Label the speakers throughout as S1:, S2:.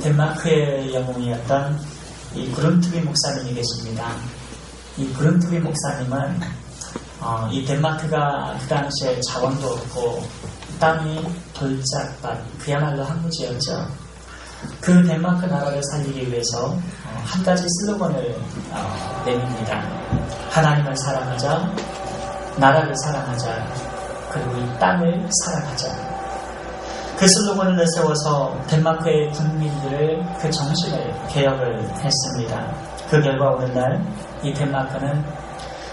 S1: 덴마크의 영웅이었던 이 그룬트비 목사님이 계십니다. 이 그룬트비 목사님은 이 덴마크가 그 당시에 자원도 없고 땅이 돌짝밭, 그야말로 항구지였죠. 그 덴마크 나라를 살리기 위해서 한 가지 슬로건을 내밉니다. 하나님을 사랑하자, 나라를 사랑하자, 그리고 이 땅을 사랑하자. 그 슬로건을 내세워서 덴마크의 국민들을 그 정신을 개혁을 했습니다. 그 결과 오늘날 이 덴마크는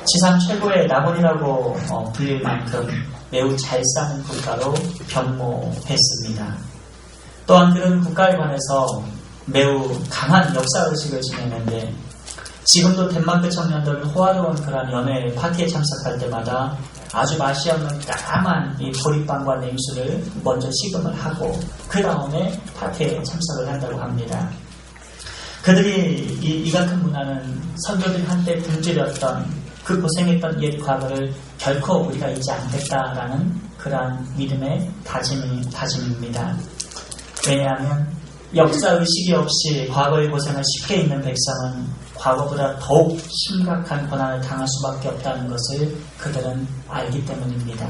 S1: 지상 최고의 낙원이라고 불릴 만큼 매우 잘 사는 국가로 변모했습니다. 또한 그런 국가에 관해서 매우 강한 역사의식을 지녔는데 지금도 덴마크 청년들은 호화로운 그런 연회 파티에 참석할 때마다 아주 맛이 없는 까만 이 보리빵과 냉수를 먼저 시음을 하고 그 다음에 파티에 참석을 한다고 합니다. 그들이 이 같은 문화는 선조들이 한때 굶주렸던 그 고생했던 옛 과거를 결코 우리가 잊지 않겠다라는 그러한 믿음의 다짐입니다. 왜냐하면 역사의식이 없이 과거의 고생을 쉽게 잊는 백성은 과거보다 더욱 심각한 고난을 당할 수밖에 없다는 것을 그들은 알기 때문입니다.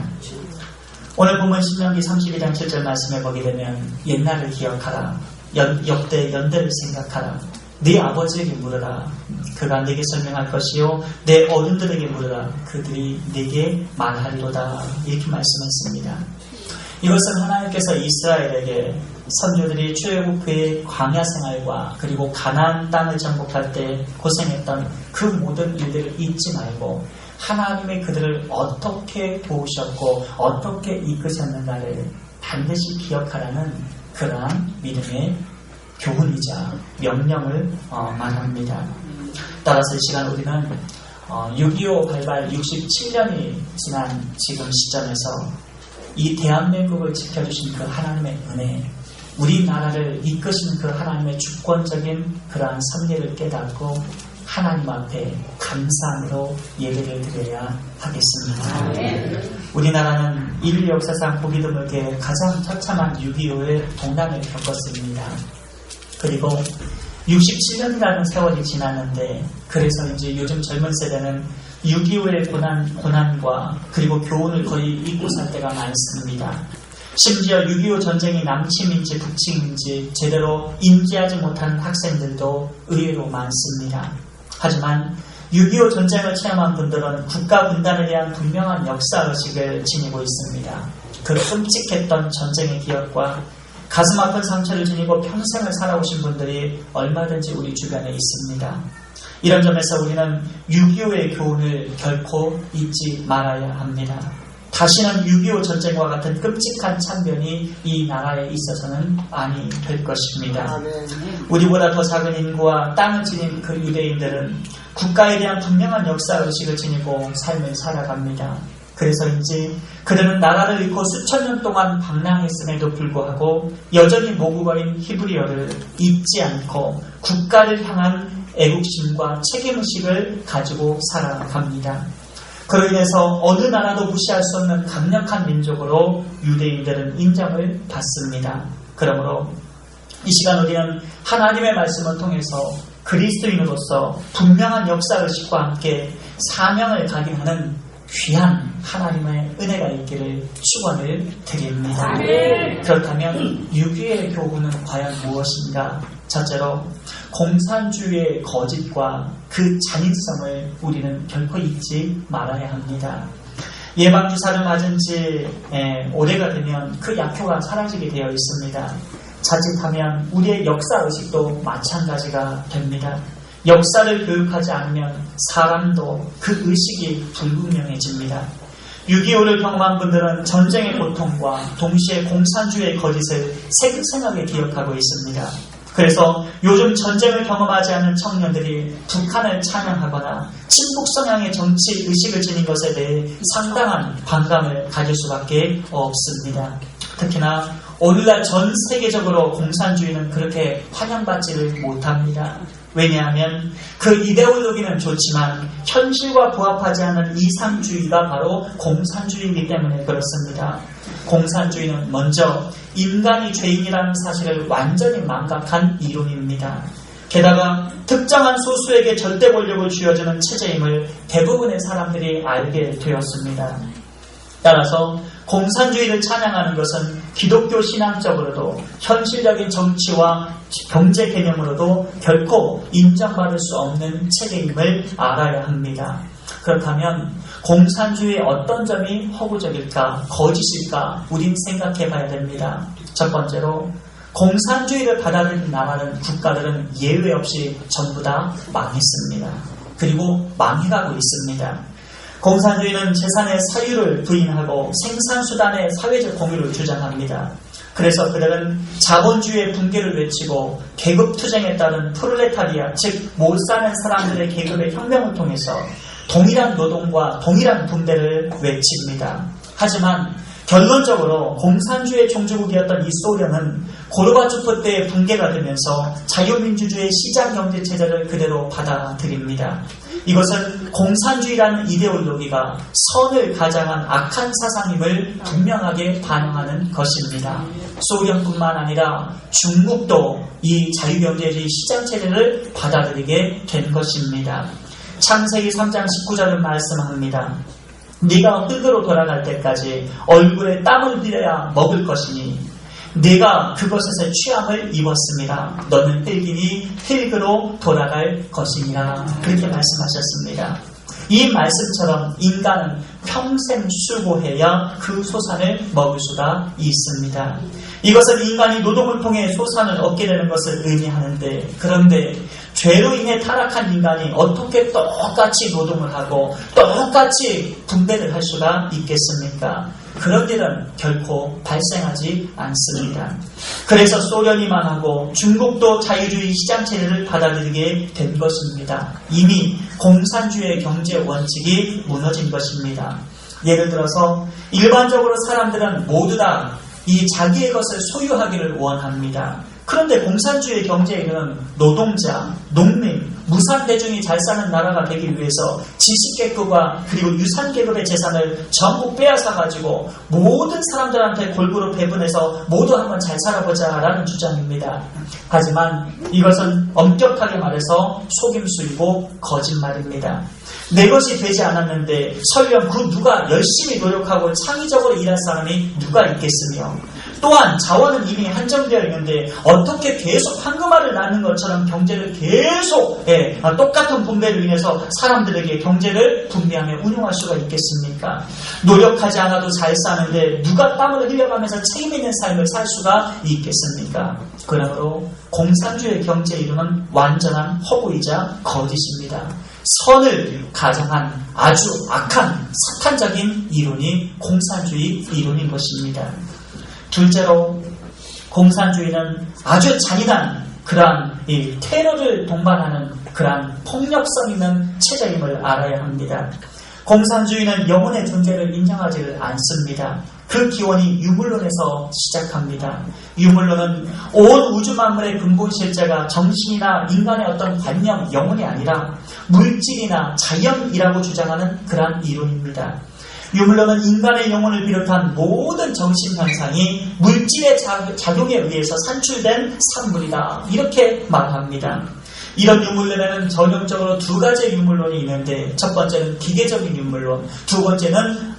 S1: 오늘 본문 신명기 32장 7절 말씀에 보게 되면 옛날을 기억하라, 역대 연대를 생각하라, 네 아버지에게 물으라, 그가 네게 설명할 것이요 내 어른들에게 물으라, 그들이 네게 말하리로다, 이렇게 말씀했습니다. 이것은 하나님께서 이스라엘에게 선조들이 출애굽의 광야 생활과 그리고 가나안 땅을 정복할 때 고생했던 그 모든 일들을 잊지 말고 하나님의 그들을 어떻게 도우셨고 어떻게 이끄셨는가를 반드시 기억하라는 그러한 믿음의 교훈이자 명령을 말합니다. 따라서 이 시간 우리는 6.25 발발 67년이 지난 지금 시점에서 이 대한민국을 지켜주신 그 하나님의 은혜, 우리나라를 이끄시는 그 하나님의 주권적인 그러한 섭리를 깨닫고 하나님 앞에 감사함으로 예배를 드려야 하겠습니다. 우리나라는 인류 역사상 보기 드물게 가장 처참한 6.25의 동란을 겪었습니다. 그리고 67년이라는 세월이 지났는데 그래서 이제 요즘 젊은 세대는 6.25의 고난과 그리고 교훈을 거의 잊고 살 때가 많습니다. 심지어 6.25 전쟁이 남침인지 북침인지 제대로 인지하지 못하는 학생들도 의외로 많습니다. 하지만 6.25 전쟁을 체험한 분들은 국가 분단에 대한 분명한 역사의식을 지니고 있습니다. 그 끔찍했던 전쟁의 기억과 가슴 아픈 상처를 지니고 평생을 살아오신 분들이 얼마든지 우리 주변에 있습니다. 이런 점에서 우리는 6.25의 교훈을 결코 잊지 말아야 합니다. 다시는 6.25 전쟁과 같은 끔찍한 참변이 이 나라에 있어서는 아니 될 것입니다. 우리보다 더 작은 인구와 땅을 지닌 그 유대인들은 국가에 대한 분명한 역사의식을 지니고 삶을 살아갑니다. 그래서인지 그들은 나라를 잃고 수천 년 동안 방랑했음에도 불구하고 여전히 모국어인 히브리어를 잊지 않고 국가를 향한 애국심과 책임의식을 가지고 살아갑니다. 그로 인해서 어느 나라도 무시할 수 없는 강력한 민족으로 유대인들은 인정을 받습니다. 그러므로 이 시간 우리는 하나님의 말씀을 통해서 그리스도인으로서 분명한 역사의식과 함께 사명을 각인하는 귀한 하나님의 은혜가 있기를 축원을 드립니다. 그렇다면 6.25의 교훈은 과연 무엇인가? 첫째로 공산주의의 거짓과 그 잔인성을 우리는 결코 잊지 말아야 합니다. 예방주사를 맞은 지 오래가 되면 그 약효가 사라지게 되어 있습니다. 자칫하면 우리의 역사의식도 마찬가지가 됩니다. 역사를 교육하지 않으면 사람도 그 의식이 불분명해집니다. 6.25를 경험한 분들은 전쟁의 고통과 동시에 공산주의의 거짓을 생생하게 기억하고 있습니다. 그래서 요즘 전쟁을 경험하지 않은 청년들이 북한을 찬양하거나 친북 성향의 정치 의식을 지닌 것에 대해 상당한 반감을 가질 수밖에 없습니다. 특히나 오늘날 전 세계적으로 공산주의는 그렇게 환영받지를 못합니다. 왜냐하면 그 이데올로기는 좋지만 현실과 부합하지 않는 이상주의가 바로 공산주의이기 때문에 그렇습니다. 공산주의는 먼저 인간이 죄인이라는 사실을 완전히 망각한 이론입니다. 게다가 특정한 소수에게 절대 권력을 쥐어주는 체제임을 대부분의 사람들이 알게 되었습니다. 따라서 공산주의를 찬양하는 것은 기독교 신앙적으로도 현실적인 정치와 경제 개념으로도 결코 인정받을 수 없는 체계임을 알아야 합니다. 그렇다면 공산주의의 어떤 점이 허구적일까, 거짓일까 우린 생각해 봐야 됩니다. 첫 번째로 공산주의를 받아들인 나라는, 국가들은 예외 없이 전부 다 망했습니다. 그리고 망해가고 있습니다. 공산주의는 재산의 사유를 부인하고 생산수단의 사회적 공유를 주장합니다. 그래서 그들은 자본주의의 붕괴를 외치고 계급투쟁에 따른 프롤레타리아, 즉 못 사는 사람들의 계급의 혁명을 통해서 동일한 노동과 동일한 분배를 외칩니다. 하지만 결론적으로 공산주의 종주국이었던 이 소련은 고르바초프 때의 붕괴가 되면서 자유민주주의 시장경제체제를 그대로 받아들입니다. 이것은 공산주의라는 이데올로기가 선을 가장한 악한 사상임을 분명하게 반영하는 것입니다. 소련뿐만 아니라 중국도 이 자유경제주의 시장체제를 받아들이게 된 것입니다. 창세기 3장 19절은 말씀합니다. 네가 흙으로 돌아갈 때까지 얼굴에 땀을 흘려야 먹을 것이니 네가 그것에서 취함을 입었습니다. 너는 흙이니 흙으로 돌아갈 것이니라. 그렇게 말씀하셨습니다. 이 말씀처럼 인간은 평생 수고해야 그 소산을 먹을 수가 있습니다. 이것은 인간이 노동을 통해 소산을 얻게 되는 것을 의미하는데, 그런데 죄로 인해 타락한 인간이 어떻게 똑같이 노동을 하고 똑같이 분배를 할 수가 있겠습니까? 그런 일은 결코 발생하지 않습니다. 그래서 소련이 망하고 중국도 자유주의 시장체제를 받아들이게 된 것입니다. 이미 공산주의의 경제 원칙이 무너진 것입니다. 예를 들어서 일반적으로 사람들은 모두 다 이 자기의 것을 소유하기를 원합니다. 그런데 공산주의 경제에는 노동자, 농민, 무산대중이 잘 사는 나라가 되기 위해서 지식계급과 그리고 유산계급의 재산을 전부 빼앗아가지고 모든 사람들한테 골고루 배분해서 모두 한번 잘 살아보자 라는 주장입니다. 하지만 이것은 엄격하게 말해서 속임수이고 거짓말입니다. 내 것이 되지 않았는데 설령 그 누가 열심히 노력하고 창의적으로 일할 사람이 누가 있겠으며, 또한 자원은 이미 한정되어 있는데 어떻게 계속 황금알을 낳는 것처럼 경제를 계속 똑같은 분배로 인해서 사람들에게 경제를 분배하며 운용할 수가 있겠습니까? 노력하지 않아도 잘 사는데 누가 땀을 흘려가면서 책임 있는 삶을 살 수가 있겠습니까? 그러므로 공산주의 경제 이론은 완전한 허구이자 거짓입니다. 선을 가장한 아주 악한 사탄적인 이론이 공산주의 이론인 것입니다. 둘째로 공산주의는 아주 잔인한 그러한 테러를 동반하는 그러한 폭력성 있는 체제임을 알아야 합니다. 공산주의는 영혼의 존재를 인정하지를 않습니다. 그 기원이 유물론에서 시작합니다. 유물론은 온 우주 만물의 근본 실제가 정신이나 인간의 어떤 관념, 영혼이 아니라 물질이나 자연이라고 주장하는 그러한 이론입니다. 유물론은 인간의 영혼을 비롯한 모든 정신현상이 물질의 작용에 의해서 산출된 산물이다, 이렇게 말합니다. 이런 유물론에는 전형적으로 두 가지의 유물론이 있는데, 첫 번째는 기계적인 유물론, 두 번째는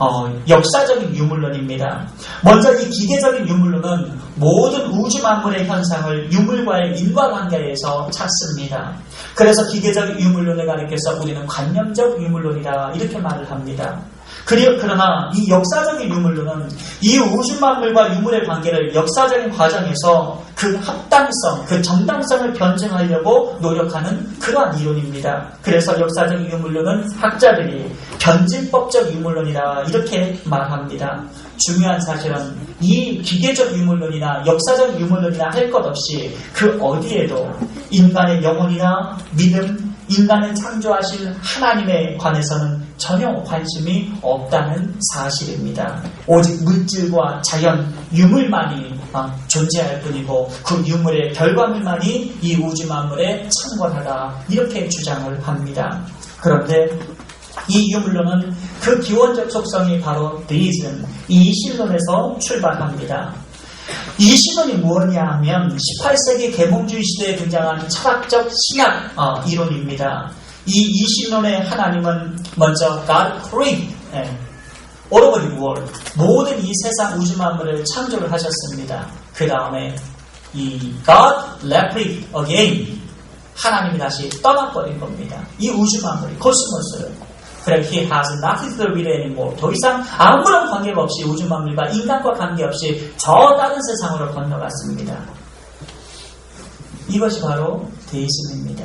S1: 역사적인 유물론입니다. 먼저 이 기계적인 유물론은 모든 우주 만물의 현상을 유물과의 인과관계에서 찾습니다. 그래서 기계적 유물론을 가리켜서 우리는 관념적 유물론이다, 이렇게 말을 합니다. 그러나 이 역사적인 유물론은 이 우주 만물과 유물의 관계를 역사적인 과정에서 그 합당성, 그 정당성을 변증하려고 노력하는 그러한 이론입니다. 그래서 역사적 유물론은 학자들이 변증법적 유물론이다, 이렇게 말합니다. 중요한 사실은 이 기계적 유물론이나 역사적 유물론이나 할 것 없이 그 어디에도 인간의 영혼이나 믿음, 인간을 창조하신 하나님에 관해서는 전혀 관심이 없다는 사실입니다. 오직 물질과 자연, 유물만이 존재할 뿐이고 그 유물의 결과물만이 이 우주 만물에 창궐하다 이렇게 주장을 합니다. 그런데 이 유물론은 그 기원적 속성이 바로 데이즘, 이신론에서 출발합니다. 이신론이 무엇이냐 하면 18세기 계몽주의 시대에 등장한 철학적 신학 이론입니다. 이 이신론의 하나님은 먼저 God created all over the world, 모든 이 세상 우주 만물을 창조를 하셨습니다. 그 다음에 이 God left it again, 하나님이 다시 떠나버린 겁니다. 이 우주 만물이 코스모스를. 그래, he has nothing to do with it anymore. 더 이상 아무런 관계가 없이 우주 만물과 인간과 관계없이 저 다른 세상으로 건너갔습니다. 이것이 바로 데이즘입니다.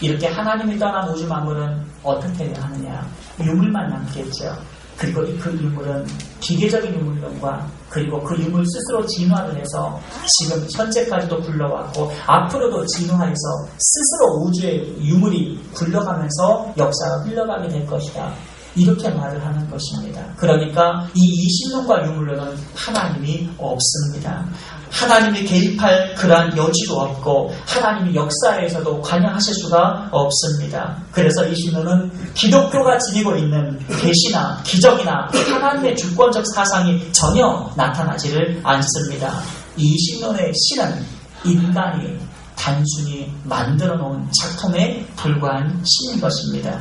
S1: 이렇게 하나님이 떠난 우주 만물은 어떻게 하느냐? 유물만 남겠죠. 그리고 그 유물은 기계적인 유물론과 그리고 그 유물 스스로 진화를 해서 지금 현재까지도 굴러왔고 앞으로도 진화해서 스스로 우주의 유물이 굴러가면서 역사가 흘러가게 될 것이다. 이렇게 말을 하는 것입니다. 그러니까 이 이신론과 유물론은 하나님이 없습니다. 하나님이 개입할 그러한 여지도 없고 하나님이 역사에서도 관여하실 수가 없습니다. 그래서 이 신론은 기독교가 지니고 있는 계시나 기적이나 하나님의 주권적 사상이 전혀 나타나지를 않습니다. 이 신론의 신은 인간이 단순히 만들어 놓은 작품에 불과한 신인 것입니다.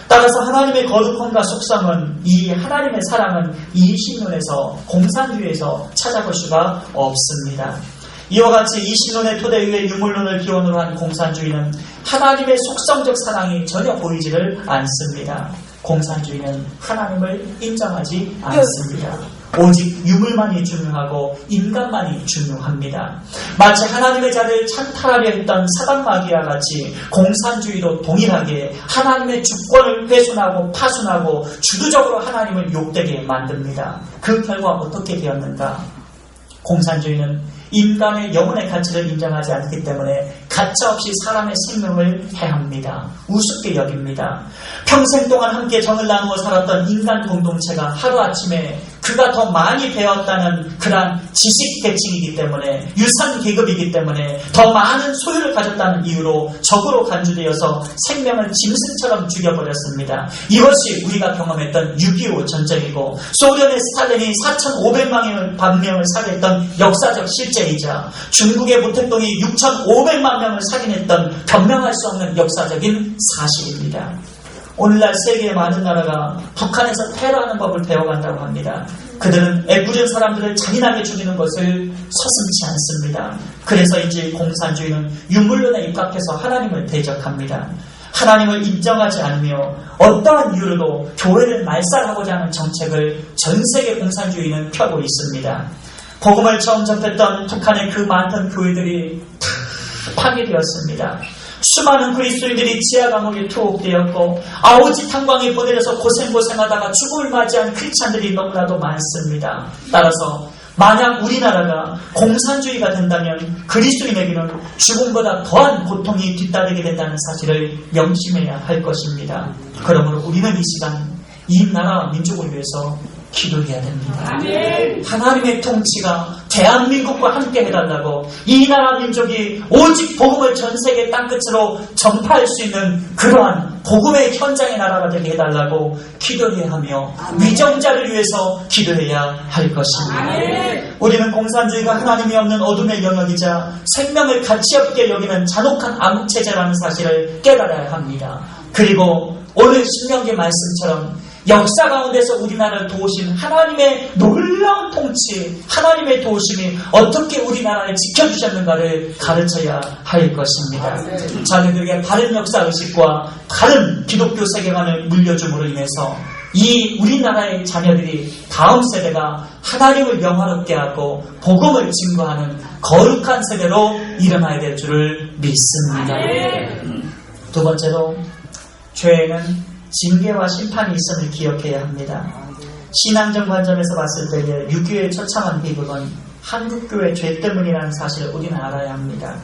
S1: 따라서 하나님의 거룩함과 속성은 이 하나님의 사랑은 이 신론에서 공산주의에서 찾아볼 수가 없습니다. 이와 같이 이 신론의 토대 위에 유물론을 기원으로 한 공산주의는 하나님의 속성적 사랑이 전혀 보이지를 않습니다. 공산주의는 하나님을 인정하지 않습니다. 오직 유물만이 중요하고 인간만이 중요합니다. 마치 하나님의 자리를 찬탈하려 했던 사당마귀와 같이 공산주의도 동일하게 하나님의 주권을 훼손하고 파손하고 주도적으로 하나님을 욕되게 만듭니다. 그 결과 어떻게 되었는가? 공산주의는 인간의 영혼의 가치를 인정하지 않기 때문에 가차없이 사람의 생명을 해합니다. 우습게 여깁니다. 평생 동안 함께 정을 나누어 살았던 인간 공동체가 하루아침에 그가 더 많이 배웠다는 그러한 지식 계층이기 때문에 유산 계급이기 때문에 더 많은 소유를 가졌다는 이유로 적으로 간주되어서 생명을 짐승처럼 죽여버렸습니다. 이것이 우리가 경험했던 6.25 전쟁이고 소련의 스탈린이 4,500만 명을 살해했던 역사적 실제이자 중국의 모택동이 6,500만 명을 살인했던 변명할 수 없는 역사적인 사실입니다. 오늘날 세계의 많은 나라가 북한에서 테러하는 법을 배워간다고 합니다. 그들은 애꿎은 사람들을 잔인하게 죽이는 것을 서슴지 않습니다. 그래서인지 공산주의는 유물론에 입각해서 하나님을 대적합니다. 하나님을 인정하지 않으며 어떠한 이유로도 교회를 말살하고자 하는 정책을 전 세계 공산주의는 펴고 있습니다. 복음을 처음 접했던 북한의 그 많던 교회들이 다 파괴되었습니다. 수많은 그리스도인들이 지하 감옥에 투옥되었고 아오지 탄광에 보내려서 고생하다가 죽음을 맞이한 크리스찬들이 너무나도 많습니다. 따라서 만약 우리나라가 공산주의가 된다면 그리스도인에게는 죽음보다 더한 고통이 뒤따르게 된다는 사실을 명심해야 할 것입니다. 그러므로 우리는 이 시간 이 나라와 민족을 위해서 기도해야 됩니다. 아멘. 하나님의 통치가 대한민국과 함께 해달라고 이 나라 민족이 오직 복음을 전 세계 땅끝으로 전파할 수 있는 그러한 복음의 현장의 나라가 되게 해달라고 기도해야 하며 위정자를 위해서 기도해야 할 것입니다. 아멘. 우리는 공산주의가 하나님이 없는 어둠의 영역이자 생명을 가치없게 여기는 잔혹한 암흑체제라는 사실을 깨달아야 합니다. 그리고 오늘 신명기 말씀처럼 역사 가운데서 우리나라를 도우신 하나님의 놀라운 통치, 하나님의 도우심이 어떻게 우리나라를 지켜주셨는가를 가르쳐야 할 것입니다. 자녀들에게 바른 역사의식과 바른 기독교 세계관을 물려줌으로 인해서 이 우리나라의 자녀들이 다음 세대가 하나님을 영화롭게 하고 복음을 증거하는 거룩한 세대로 일어나야 될 줄을 믿습니다. 두 번째로 죄에는 징계와 심판이 있음을 기억해야 합니다. 신앙적 관점에서 봤을 때에 6.25의 처참한 비극은 한국교회 죄 때문이라는 사실을 우리는 알아야 합니다.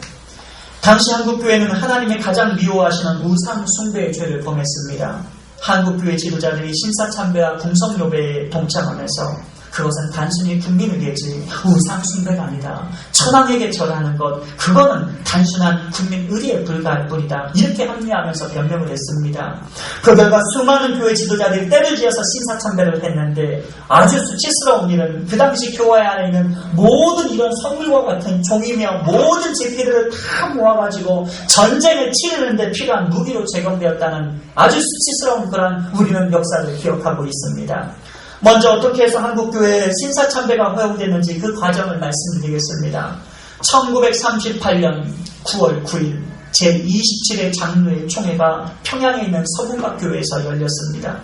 S1: 당시 한국교회는 하나님이 가장 미워하시는 우상 숭배의 죄를 범했습니다. 한국교회 지도자들이 신사참배와 궁성요배에 동참하면서 그것은 단순히 국민의례지 우상 숭배가 아니다. 천황에게 절하는 것, 그거는 단순한 국민 의례에 불과할 뿐이다. 이렇게 합리화하면서 변명을 했습니다. 그 결과 수많은 교회 지도자들이 때를 지어서 신사참배를 했는데 아주 수치스러운 일은 그 당시 교회 안에 있는 모든 이런 선물과 같은 종이며 모든 제피들을 다 모아가지고 전쟁을 치르는데 필요한 무기로 제공되었다는 아주 수치스러운 그런 우리는 역사를 기억하고 있습니다. 먼저 어떻게 해서 한국교회에 신사참배가 허용됐는지 그 과정을 말씀드리겠습니다. 1938년 9월 9일 제27회 장로회 총회가 평양에 있는 서문각교회에서 열렸습니다.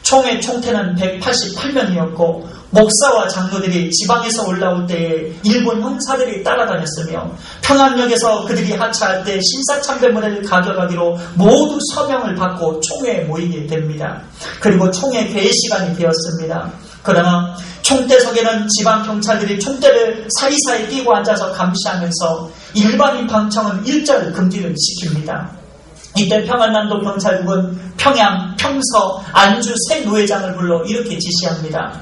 S1: 총회 총태는 188명이었고 목사와 장로들이 지방에서 올라올 때에 일본 형사들이 따라다녔으며 평안역에서 그들이 하차할 때 신사참배문을 가져가기로 모두 서명을 받고 총회에 모이게 됩니다. 그리고 총회 개회 시간이 되었습니다. 그러나 총대석에는 지방경찰들이 총대를 사이사이 끼고 앉아서 감시하면서 일반인 방청은 일절 금지를 시킵니다. 이때 평안남도 경찰국은 평양, 평서, 안주 세 노회장을 불러 이렇게 지시합니다.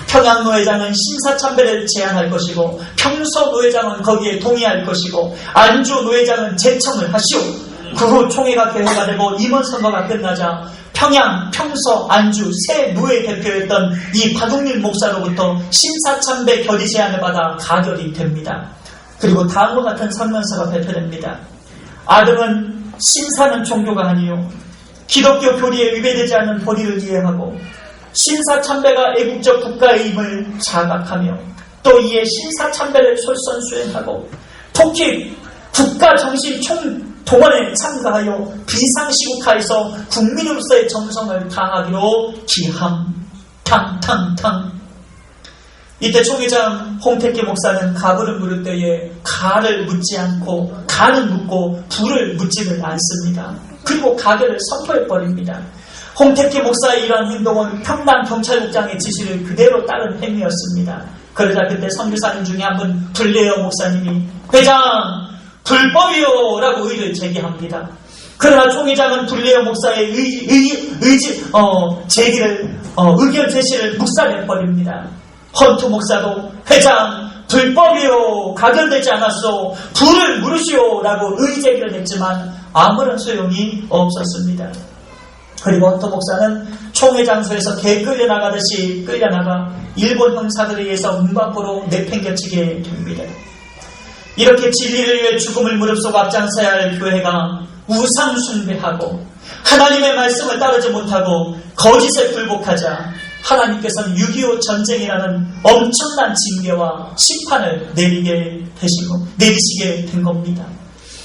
S1: 평양 노회장은 신사참배를 제안할 것이고 평서 노회장은 거기에 동의할 것이고 안주 노회장은 제청을 하시오. 그 후 총회가 개회가 되고 임원선거가 끝나자 평양, 평서, 안주 세 노회 대표였던 이 박웅일 목사로부터 신사참배 결의 제안을 받아 가결이 됩니다. 그리고 다음과 같은 선문서가 발표됩니다. 아등은 신사는 종교가 아니요 기독교 교리에 위배되지 않는 도리를 이해하고 신사참배가 애국적 국가의 힘을 자각하며 또 이에 신사참배를 솔선수행하고 특히 국가정신 총동원에 참가하여 비상시국하에서 국민으로서의 정성을 다하기로 기함. 탕탕탕. 이때 총회장 홍택기 목사는 가불을 물을 때에 가를 묻지 않고 가는 묻고 불을 묻지는 않습니다. 그리고 가결을 선포해버립니다. 홍택기 목사의 이러한 행동은 평남 경찰국장의 지시를 그대로 따른 행위였습니다. 그러자 그때 선교사님 중에 한 분 불레어 목사님이 회장 불법이요 라고 의를 제기합니다. 그러나 총회장은 불레어 목사의 의견 제시를 묵살해버립니다. 헌트 목사도 회장 불법이요 가결되지 않았소 불을 물으시오 라고 의제기를 했지만 아무런 소용이 없었습니다. 그리고 헌트 목사는 총회 장소에서 개 끌려나가듯이 끌려나가 일본 형사들에 의해서 문 밖으로 내팽겨치게 됩니다. 이렇게 진리를 위해 죽음을 무릅쓰고 앞장서야 할 교회가 우상 숭배하고 하나님의 말씀을 따르지 못하고 거짓에 굴복하자 하나님께서는 6.25 전쟁이라는 엄청난 징계와 심판을 내리시게 된 겁니다.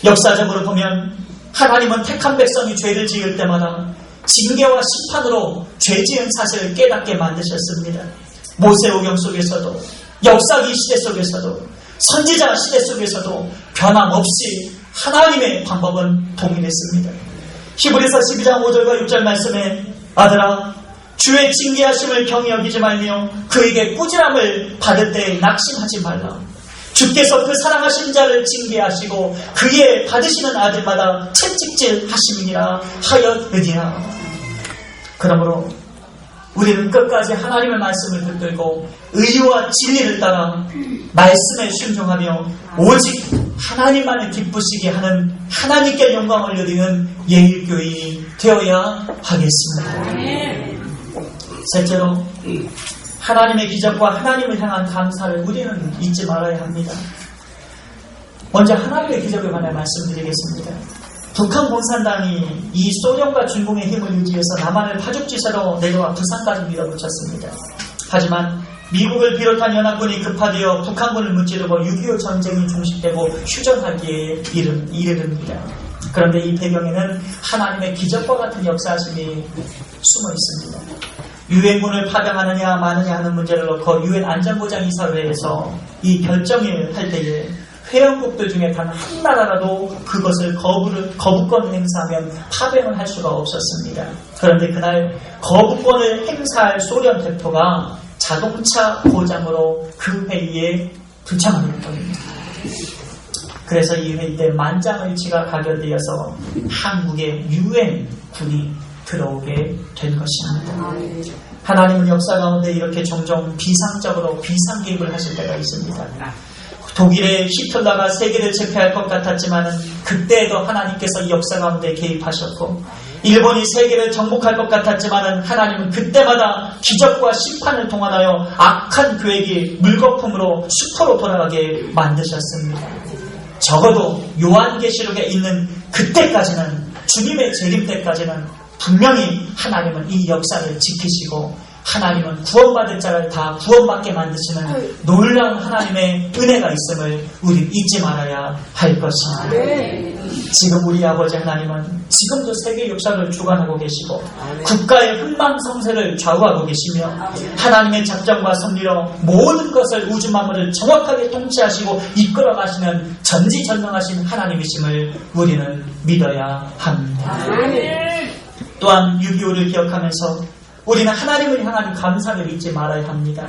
S1: 역사적으로 보면 하나님은 택한 백성이 죄를 지을 때마다 징계와 심판으로 죄 지은 사실을 깨닫게 만드셨습니다. 모세오경 속에서도 역사기 시대 속에서도 선지자 시대 속에서도 변함없이 하나님의 방법은 동일했습니다. 히브리서 12장 5절과 6절 말씀에 아들아 주의 징계하심을 경히 여기지 말며 그에게 꾸지람을 받을 때에 낙심하지 말라. 주께서 그 사랑하신 자를 징계하시고 그의 받으시는 아들마다 채찍질 하심이니라 하였느니라. 그러므로 우리는 끝까지 하나님의 말씀을 붙들고 의와 진리를 따라 말씀에 순종하며 오직 하나님만을 기쁘시게 하는 하나님께 영광을 누리는 예일교인이 되어야 하겠습니다. 셋째로 하나님의 기적과 하나님을 향한 감사를 우리는 잊지 말아야 합니다. 먼저 하나님의 기적에 관해 말씀드리겠습니다. 북한 공산당이 이 소련과 중공의 힘을 유지해서 남한을 파죽지세로 내려와 부산까지 밀어붙였습니다. 하지만 미국을 비롯한 연합군이 급파되어 북한군을 무찌르고 6.25 전쟁이 종식되고 휴전하기에 이르릅니다. 그런데 이 배경에는 하나님의 기적과 같은 역사심이 숨어 있습니다. 유엔군을 파병하느냐 마느냐 하는 문제를 놓고 유엔 안전보장이사회에서 이 결정을 할 때에 회원국들 중에 단 한 나라라도 그것을 거부권 행사하면 파병을 할 수가 없었습니다. 그런데 그날 거부권을 행사할 소련 대표가 자동차 고장으로 그 회의에 불참하는 겁니다. 그래서 이 회의 때 만장일치가 가결되어서 한국의 유엔군이 들어오게 된 것입니다. 하나님은 역사 가운데 이렇게 종종 비상적으로 비상개입을 하실 때가 있습니다. 독일의 히틀러가 세계를 제패할 것 같았지만 그때에도 하나님께서 이 역사 가운데 개입하셨고, 일본이 세계를 정복할 것 같았지만 하나님은 그때마다 기적과 심판을 동원하여 악한 계획이 물거품으로 수포로 돌아가게 만드셨습니다. 적어도 요한계시록에 있는 그때까지는, 주님의 재림 때까지는 분명히 하나님은 이 역사를 지키시고 하나님은 구원받을 자를 다 구원받게 만드시는 놀라운 하나님의 은혜가 있음을 우리 잊지 말아야 할 것입니다. 지금 우리 아버지 하나님은 지금도 세계 역사를 주관하고 계시고 국가의 흥망성쇠를 좌우하고 계시며 하나님의 작정과 섭리로 모든 것을 우주 만물을 정확하게 통치하시고 이끌어 가시는 전지전능하신 하나님이심을 우리는 믿어야 합니다. 또한 6.25를 기억하면서 우리는 하나님을 향한 감사를 잊지 말아야 합니다.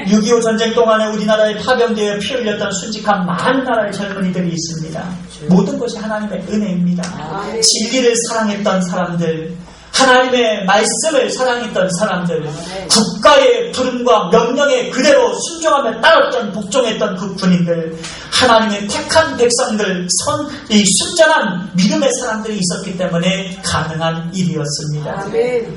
S1: 6.25 전쟁 동안에 우리나라에 파병되어 피 흘렸던 순직한 많은 나라의 젊은이들이 있습니다. 모든 것이 하나님의 은혜입니다. 진리를 사랑했던 사람들, 하나님의 말씀을 사랑했던 사람들, 국가의 부름과 명령에 그대로 순종하며 따랐던 복종했던 그 군인들, 하나님의 택한 백성들, 이 순전한 믿음의 사람들이 있었기 때문에 가능한 일이었습니다.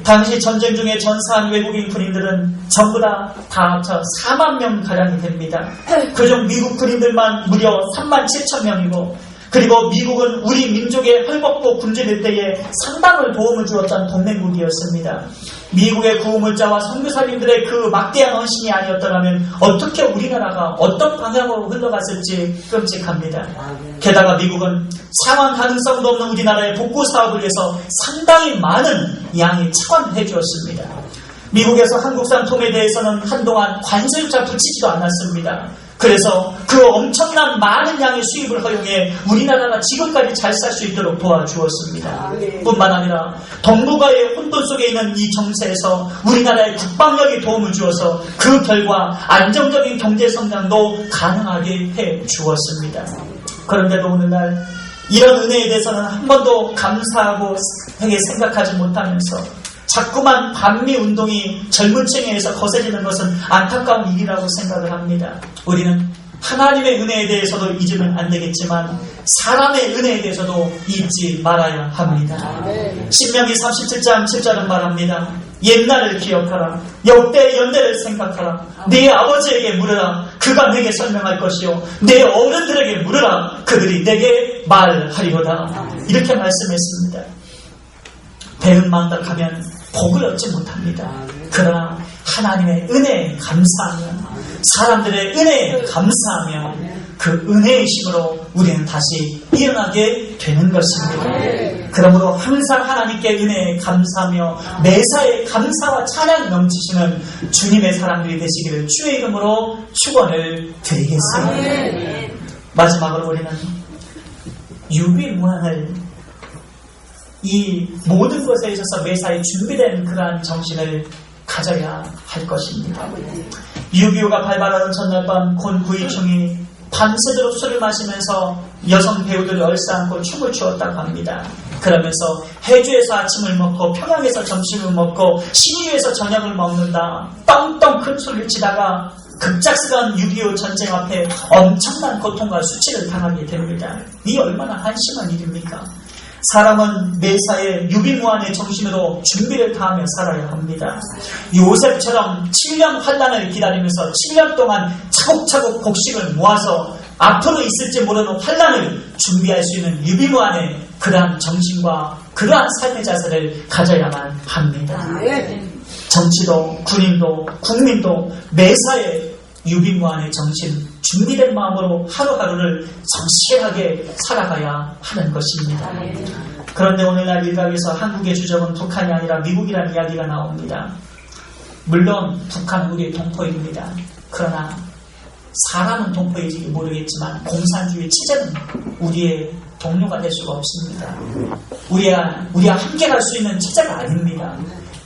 S1: 당시 전쟁 중에 전사한 외국인 군인들은 전부 다 합쳐 4만 명 가량이 됩니다. 그중 미국 군인들만 무려 3만 7천 명이고, 그리고 미국은 우리 민족의 헐벗고 굶주릴 때에 상당을 도움을 주었던 동맹국이었습니다. 미국의 구호물자와 선교사님들의 그 막대한 헌신이 아니었더라면 어떻게 우리나라가 어떤 방향으로 흘러갔을지 끔찍합니다. 게다가 미국은 상황 가능성도 없는 우리나라의 복구 사업을 위해서 상당히 많은 양을 차관해 주었습니다. 미국에서 한국산 톰에 대해서는 한동안 관세조차 붙이지도 않았습니다. 그래서 그 엄청난 많은 양의 수입을 허용해 우리나라가 지금까지 잘 살 수 있도록 도와주었습니다. 뿐만 아니라 동북아의 혼돈 속에 있는 이 정세에서 우리나라의 국방력이 도움을 주어서 그 결과 안정적인 경제 성장도 가능하게 해 주었습니다. 그런데도 오늘날 이런 은혜에 대해서는 한 번도 감사하고 생각하지 못하면서 자꾸만 반미 운동이 젊은 층에 의해서 거세지는 것은 안타까운 일이라고 생각을 합니다. 우리는 하나님의 은혜에 대해서도 잊으면 안 되겠지만 사람의 은혜에 대해서도 잊지 말아야 합니다. 신명기 37장 7절은 말합니다. 옛날을 기억하라. 역대 연대를 생각하라. 네 아버지에게 물으라. 그가 내게 설명할 것이요. 내 어른들에게 물으라. 그들이 내게 말하리로다. 이렇게 말씀했습니다. 배은망덕하면 복을 얻지 못합니다. 그러나 하나님의 은혜에 감사하며 사람들의 은혜에 감사하며 그 은혜의 힘으로 우리는 다시 일어나게 되는 것입니다. 그러므로 항상 하나님께 은혜에 감사하며 매사에 감사와 찬양이 넘치시는 주님의 사람들이 되시기를 주의 이름으로 축원을 드리겠습니다. 마지막으로 우리는 유비무환을 이 모든 것에 있어서 매사에 준비된 그러한 정신을 가져야 할 것입니다. 6.25가 발발하던 전날 밤 곤 구이총이 밤새도록 술을 마시면서 여성 배우들을 얼싸안고 춤을 추었다고 합니다. 그러면서 해주에서 아침을 먹고 평양에서 점심을 먹고 신의에서 저녁을 먹는다. 떵떵 큰 소리를 치다가 급작스러운 6.25 전쟁 앞에 엄청난 고통과 수치를 당하게 됩니다. 이 얼마나 한심한 일입니까? 사람은 매사에 유비무환의 정신으로 준비를 다하며 살아야 합니다. 요셉처럼 7년 환란을 기다리면서 7년 동안 차곡차곡 곡식을 모아서 앞으로 있을지 모르는 환란을 준비할 수 있는 유비무환의 그러한 정신과 그러한 삶의 자세를 가져야만 합니다. 정치도 군인도 국민도 매사에 유비무환의 정신, 준비된 마음으로 하루하루를 성실하게 살아가야 하는 것입니다. 그런데 오늘날 일각에서 한국의 주적은 북한이 아니라 미국이라는 이야기가 나옵니다. 물론 북한은 우리의 동포입니다. 그러나 사람은 동포일지 모르겠지만 공산주의 체제는 우리의 동료가 될 수가 없습니다. 우리와 함께 갈 수 있는 체제가 아닙니다.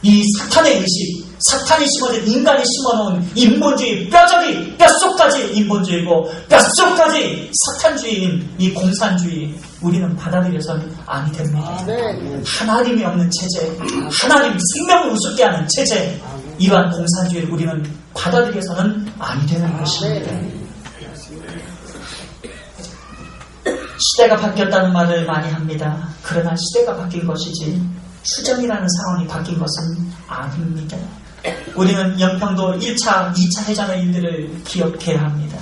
S1: 이 사탄의 의식, 사탄이 심어진 인간이 심어놓은 인본주의 뼈저리 뼛속까지 인본주의고 뼛속까지 사탄주의인 이 공산주의 우리는 받아들여서는 아니 됩니다. 하나님이 없는 체제, 하나님 생명을 우습게 하는 체제, 이러한 공산주의를 우리는 받아들여서는 아니 되는 것입니다. 시대가 바뀌었다는 말을 많이 합니다. 그러나 시대가 바뀐 것이지 수정이라는 상황이 바뀐 것은 아닙니다. 우리는 연평도 1차, 2차 해전의 일들을 기억해야 합니다.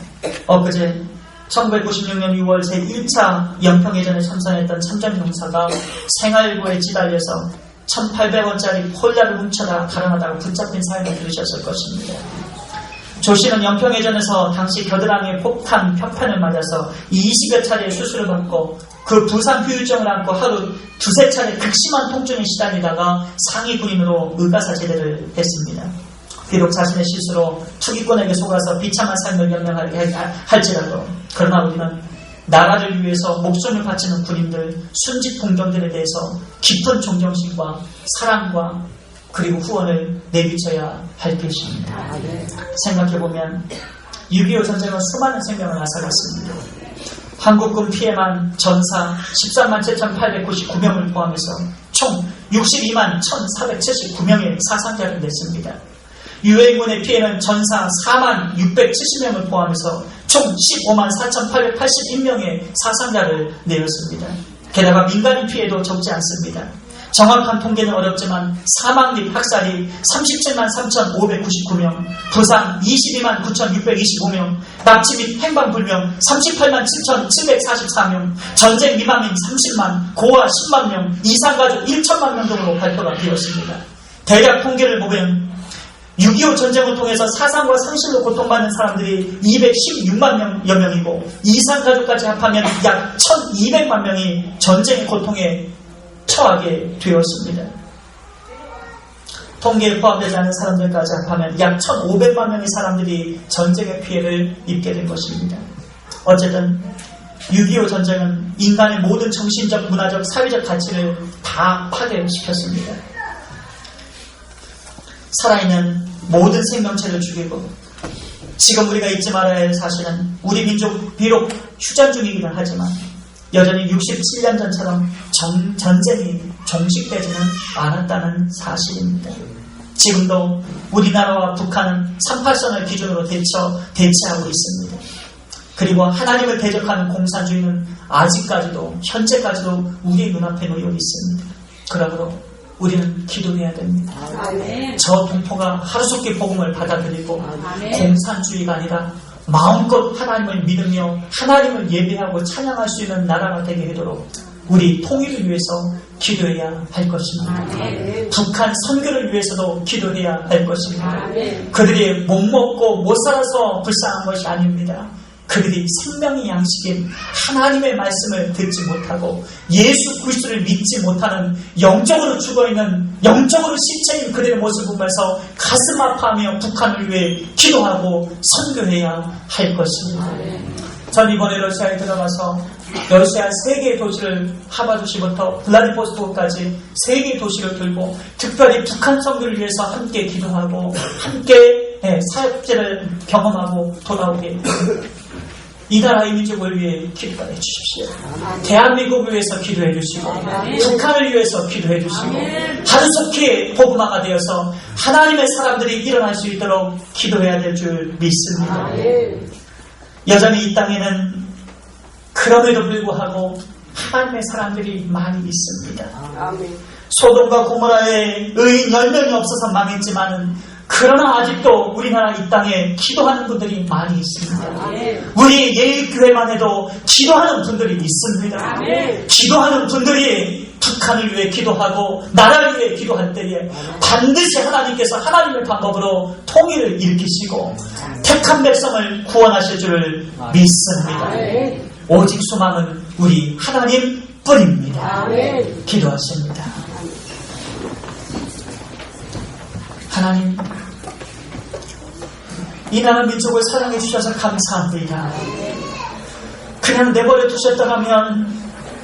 S1: 엊그제 1996년 6월 제1차 연평해전에 참전했던 참전용사가 생활고에 찌달려서 1,800원짜리 콜라를 훔쳐다 발언하다가 붙잡힌 사연을 들으셨을 것입니다. 조 씨는 연평해전에서 당시 겨드랑이에 폭탄, 편판을 맞아서 20여 차례의 수술을 받고 그 부상 후유증을 안고 하루 두세 차례 극심한 통증에 시달리다가 상위 군인으로 의가사제대를 했습니다. 비록 자신의 실수로 투기꾼에게 속아서 비참한 삶을 연명할지라도 그러나 우리는 나라를 위해서 목숨을 바치는 군인들, 순직 공병들에 대해서 깊은 존경심과 사랑과 그리고 후원을 내비쳐야 할 것입니다. 생각해보면 6.25 전쟁은 수많은 생명을 앗아갔습니다. 한국군 피해만 전사 13만 7,899명을 포함해서 총 62만 1,479명의 사상자를 냈습니다. 유해군의 피해는 전사 4만 670명을 포함해서 총 15만 4,881명의 사상자를 내었습니다. 게다가 민간인 피해도 적지 않습니다. 정확한 통계는 어렵지만 사망 및 학살이 37만 3,599명, 부상 22만 9,625명, 납치 및 행방불명 38만 7,744명, 전쟁 미망인 30만, 고아 10만 명, 이산가족 1천만 명 등으로 발표가 되었습니다. 대략 통계를 보면 6.25 전쟁을 통해서 사상과 상실로 고통받는 사람들이 216만 여 명이고 이산가족까지 합하면 약 1,200만 명이 전쟁의 고통에 처하게 되었습니다. 통계에 포함되지 않은 사람들까지 합하면 약 1,500만 명의 사람들이 전쟁의 피해를 입게 된 것입니다. 어쨌든 6.25 전쟁은 인간의 모든 정신적, 문화적, 사회적 가치를 다 파괴시켰습니다. 살아있는 모든 생명체를 죽이고 지금 우리가 잊지 말아야 할 사실은 우리 민족 비록 휴전 중이기는 하지만 여전히 67년 전처럼 전쟁이 종식되지는 않았다는 사실입니다. 지금도 우리나라와 북한은 38선을 기준으로 대치하고 있습니다. 그리고 하나님을 대적하는 공산주의는 아직까지도 현재까지도 우리의 눈앞에 놓여 있습니다. 그러므로 우리는 기도해야 됩니다. 아멘. 저 동포가 하루속히 복음을 받아들이고 아멘. 공산주의가 아니라 마음껏 하나님을 믿으며 하나님을 예배하고 찬양할 수 있는 나라가 되게 되도록 우리 통일을 위해서 기도해야 할 것입니다. 아멘. 북한 선교를 위해서도 기도해야 할 것입니다. 아멘. 그들이 못 먹고 못 살아서 불쌍한 것이 아닙니다. 그들이 생명의 양식인 하나님의 말씀을 듣지 못하고 예수 그리스도를 믿지 못하는 영적으로 죽어있는 영적으로 시체인 그들의 모습을 보면서 가슴 아파하며 북한을 위해 기도하고 선교해야 할 것입니다. 전 이번에 러시아에 들어가서 러시아 3개의 도시를 하바주시부터 블라디보스토크까지 3개의 도시를 들고 특별히 북한 선교를 위해서 함께 기도하고 함께 사역제를 경험하고 돌아오게 됩니다. 이 나라의 민족을 위해 기도해 주십시오. 대한민국을 위해서 기도해 주시고 북한을 위해서 기도해 주시고 하루속히 복음화가 되어서 하나님의 사람들이 일어날 수 있도록 기도해야 될 줄 믿습니다. 여전히 이 땅에는 그럼에도 불구하고 하나님의 사람들이 많이 있습니다. 소돔과 고모라에 의인 10명이 없어서 망했지만은 그러나 아직도 우리나라 이 땅에 기도하는 분들이 많이 있습니다. 우리 예일교회만 해도 기도하는 분들이 있습니다. 기도하는 분들이 북한을 위해 기도하고 나라를 위해 기도할 때에 반드시 하나님께서 하나님의 방법으로 통일을 일으키시고 택한 백성을 구원하실 줄을 믿습니다. 오직 소망은 우리 하나님 뿐입니다. 기도하십니다. 하나님, 이 나라 민족을 사랑해 주셔서 감사합니다. 그냥 내버려 두셨다면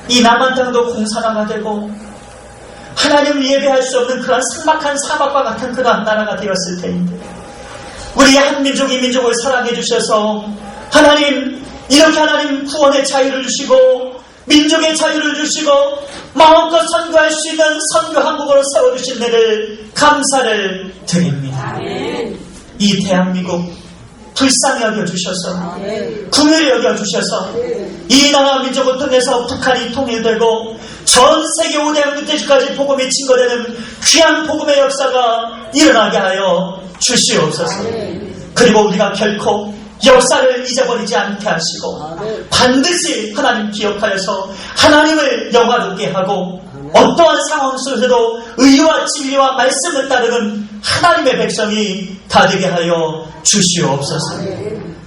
S1: 이 남한 땅도 공산화가 되고 하나님을 예배할 수 없는 그런 삭막한 사막과 같은 그러한 나라가 되었을 테인데, 우리 한 민족 이 민족을 사랑해 주셔서 하나님 이렇게 하나님 구원의 자유를 주시고 민족의 자유를 주시고 마음껏 선교할 수 있는 선교 한국으로 세워주신 데를 감사를 드립니다. 이 대한민국 불쌍히 여겨주셔서 긍휼히 여겨주셔서 이 나라 민족을 통해서 북한이 통일되고 전 세계 5대양 국제주까지 복음이 증거되는 귀한 복음의 역사가 일어나게 하여 주시옵소서. 그리고 우리가 결코 역사를 잊어버리지 않게 하시고 반드시 하나님 기억하여서 하나님을 영화롭게 하고 어떠한 상황 속에서도 의와 진리와 말씀을 따르는 하나님의 백성이 다 되게 하여 주시옵소서.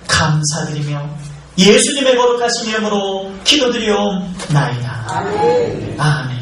S1: 감사드리며 예수님의 거룩하신 이름으로 기도드리옵나이다. 아멘.